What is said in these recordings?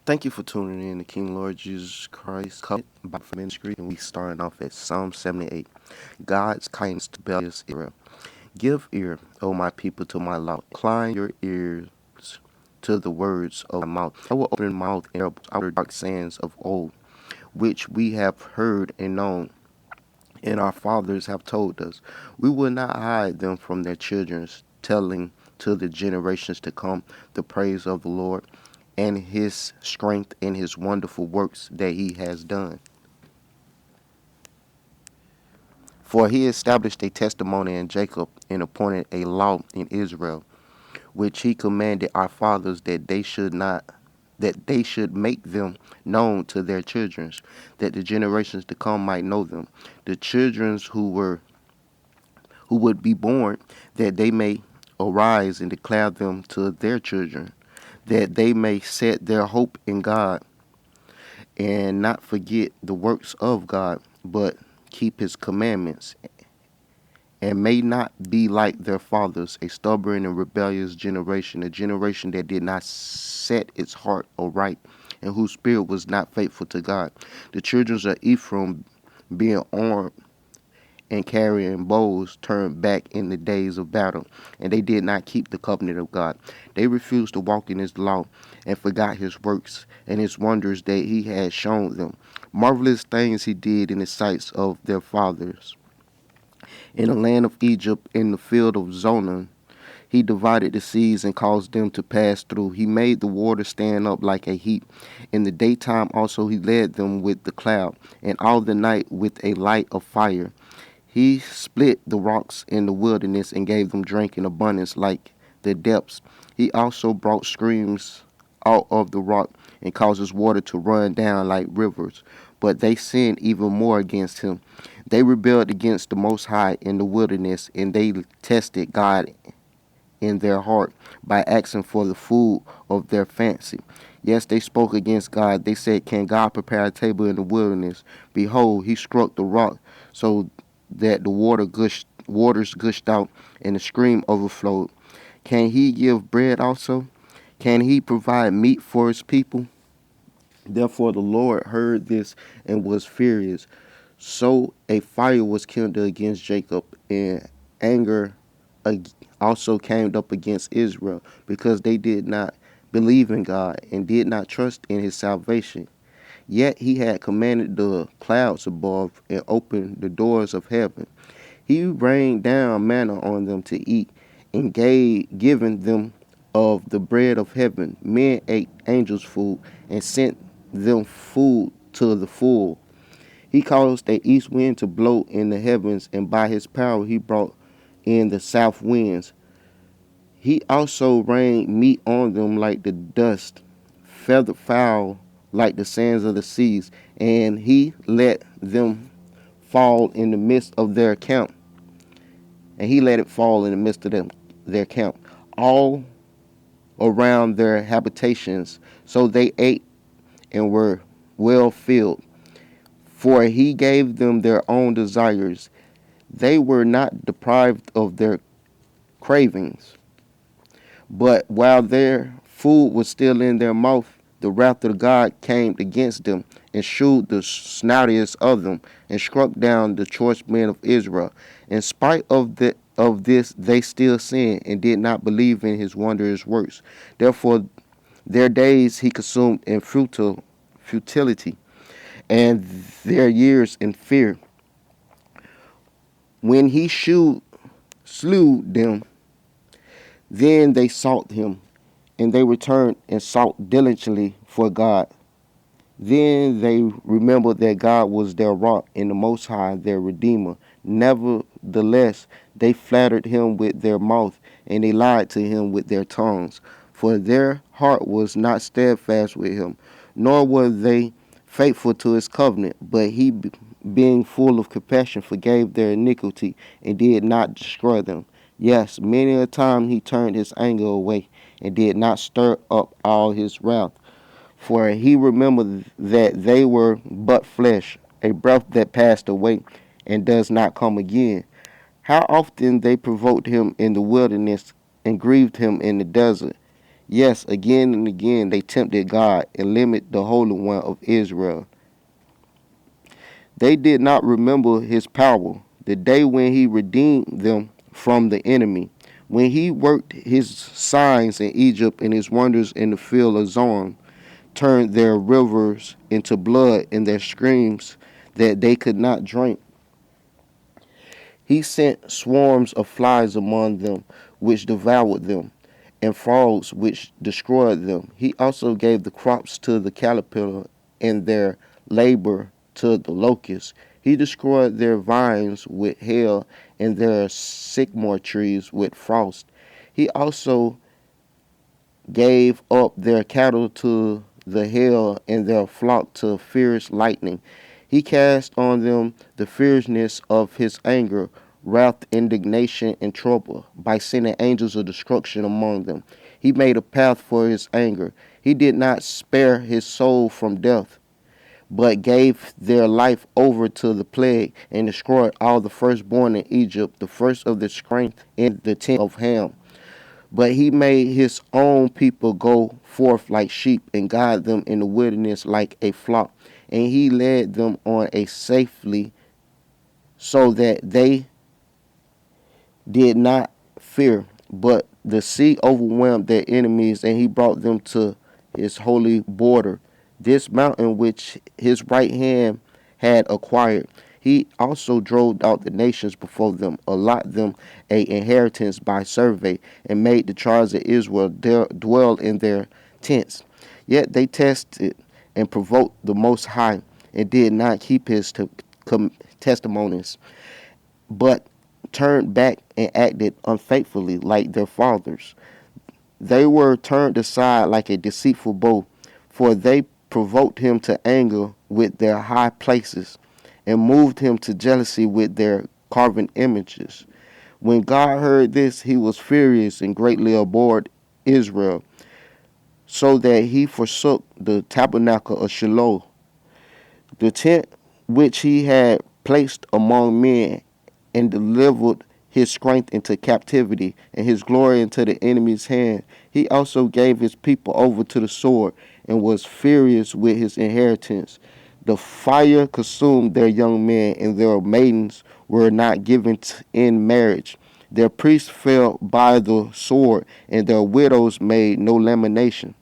Thank you for tuning in to King Lord Jesus Christ Covenant by Ministry, and we starting off at Psalm 78. God's kindness to rebellious Israel. Give ear, O my people, to my law. Incline your ears to the words of my mouth. I will open my mouth and our dark sayings of old, which we have heard and known, and our fathers have told us. We will not hide them from their children, telling to the generations to come the praise of the Lord and his strength and his wonderful works that he has done. For he established a testimony in Jacob and appointed a law in Israel, which he commanded our fathers that they should make them known to their children, that the generations to come might know them. The children who would be born, that they may arise and declare them to their children, that they may set their hope in God and not forget the works of God, but keep his commandments, and may not be like their fathers, a stubborn and rebellious generation, a generation that did not set its heart aright, and whose spirit was not faithful to God. The children of Ephraim, being armed and carrying bows, turned back in the days of battle, and they did not keep the covenant of God. They refused to walk in his law and forgot his works and his wonders that he had shown them. Marvelous things he did in the sights of their fathers. In the land of Egypt, in the field of Zonan, he divided the seas and caused them to pass through. He made the water stand up like a heap. In the daytime also he led them with the cloud, and all the night with a light of fire. He split the rocks in the wilderness and gave them drink in abundance like the depths. He also brought streams out of the rock and causes water to run down like rivers. But they sinned even more against him. They rebelled against the Most High in the wilderness, and they tested God in their heart by asking for the food of their fancy. Yes, they spoke against God. They said, "Can God prepare a table in the wilderness? Behold, he struck the rock so that the waters gushed out and the stream overflowed. Can he give bread also? Can he provide meat for his people?" Therefore the Lord heard this and was furious. So a fire was kindled against Jacob, and anger also came up against Israel, because they did not believe in God and did not trust in his salvation. Yet he had commanded the clouds above and opened the doors of heaven. He rained down manna on them to eat, and given them of the bread of heaven. Men ate angels' food and sent them food to the full. He caused the east wind to blow in the heavens, and by his power he brought in the south winds. He also rained meat on them like the dust, feathered fowl like the sands of the seas, and he let them fall in the midst of their camp. And he let it fall in the midst of their camp, all around their habitations. So they ate and were well filled, for he gave them their own desires. They were not deprived of their cravings. But while their food was still in their mouth, the wrath of God came against them, and shewed the snoutiest of them, and struck down the choice men of Israel. In spite of this, they still sinned, and did not believe in his wondrous works. Therefore their days he consumed in futility, and their years in fear. When he slew them, then they sought him, and they returned and sought diligently for God. Then they remembered that God was their rock and the Most High their Redeemer. Nevertheless, they flattered him with their mouth, and they lied to him with their tongues. For their heart was not steadfast with him, nor were they faithful to his covenant. But he, being full of compassion, forgave their iniquity, and did not destroy them. Yes, many a time he turned his anger away, and did not stir up all his wrath. For he remembered that they were but flesh, a breath that passed away, and does not come again. How often they provoked him in the wilderness, and grieved him in the desert. Yes, again and again they tempted God and limited the Holy One of Israel. They did not remember his power, the day when he redeemed them from the enemy, when he worked his signs in Egypt and his wonders in the field of Zoan, turned their rivers into blood and their streams that they could not drink. He sent swarms of flies among them, which devoured them, and frogs which destroyed them. He also gave the crops to the caterpillar and their labor to the locust. He destroyed their vines with hail and their sycamore trees with frost. He also gave up their cattle to the hail and their flock to fierce lightning. He cast on them the fierceness of his anger, wrath, indignation, and trouble by sending angels of destruction among them. He made a path for his anger. He did not spare his soul from death, but gave their life over to the plague and destroyed all the firstborn in Egypt, the first of the strength in the tent of Ham. But he made his own people go forth like sheep and guide them in the wilderness like a flock. And he led them on a safely so that they did not fear. But the sea overwhelmed their enemies, and he brought them to his holy border, this mountain which his right hand had acquired. He also drove out the nations before them, allotted them a inheritance by survey, and made the tribes of Israel dwell in their tents. Yet they tested and provoked the Most High, and did not keep his testimonies, but turned back and acted unfaithfully like their fathers. They were turned aside like a deceitful bow, for they provoked him to anger with their high places, and moved him to jealousy with their carven images. When God heard this, he was furious and greatly abhorred Israel, so that he forsook the tabernacle of Shiloh, the tent which he had placed among men, and delivered his strength into captivity and his glory into the enemy's hand. He also gave his people over to the sword and was furious with his inheritance. The fire consumed their young men, and their maidens were not given in marriage. Their priests fell by the sword, and their widows made no lamentation.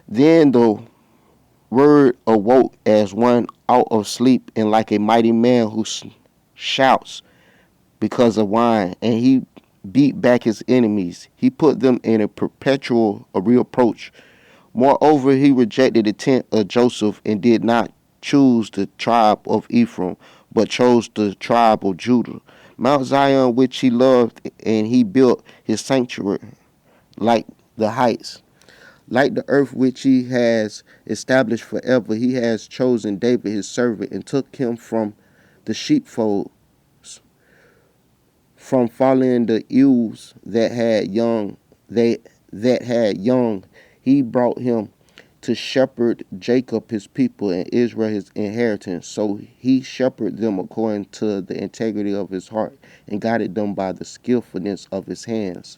Then the word awoke as one out of sleep, and like a mighty man who shouts because of wine, and he beat back his enemies. He put them in a perpetual reproach. Moreover, he rejected the tent of Joseph and did not choose the tribe of Ephraim, but chose the tribe of Judah. Mount Zion, which he loved, and he built his sanctuary like the heights. Like the earth which he has established forever, he has chosen David his servant, and took him from the sheepfolds, from following the ewes that had young. He brought him to shepherd Jacob his people and Israel his inheritance. So he shepherded them according to the integrity of his heart, and guided them by the skillfulness of his hands.